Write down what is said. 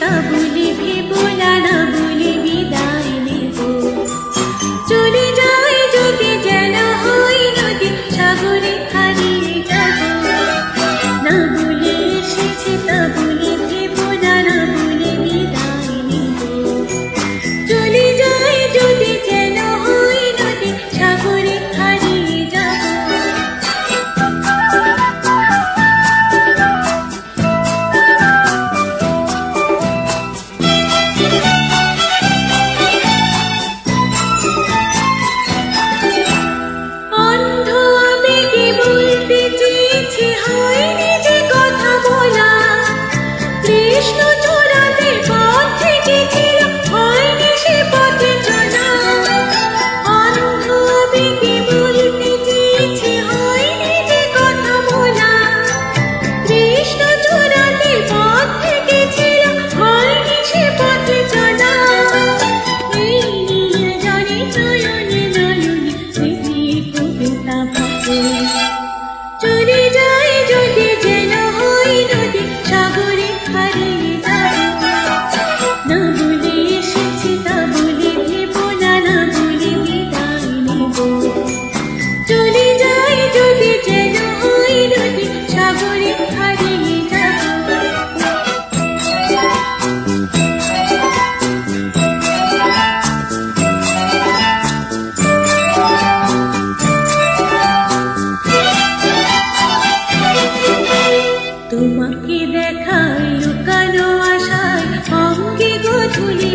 তা বলে ভেবো না, না বলে বিদায় নেব। চলে যাই যদি যেন হই নদী, সাগরে হারিয়ে যাব। না বলে এসেছি তা বলে ভেবো না, না বলে বিদায় নেব। চলে যাই যদি যেন হই নদী, সাগরে হারিয়ে যাব। অন্ধ আবেগে বলতে চেয়েছি, হয়নি যে কথা বলা। কৃষ্ণ চূড়াতে পথ থেকেছিল, হয়নি সে পথে চলা। অন্ধ আবেগে বলতে চেয়েছি, হয়নি যে কথা বলা। কৃষ্ণ চূড়াতে পথ থেকেছিল, হয়নি সে পথে চলা। এই নীল জলে নয়নে নয়নে স্মৃতি কবিতা ভাবে। চলে যাই যদি যেন হই নদী, সাগরে হারিয়ে যাব। না বলে এসেছি তা বলে ভেবো না, না বলে বিদায় নেব। চলে যাই যদি যেন হই নদী, সাগরে হারিয়ে যাব। তোমাকে দেখার লুকানো আশায় অঙ্গে গধূলি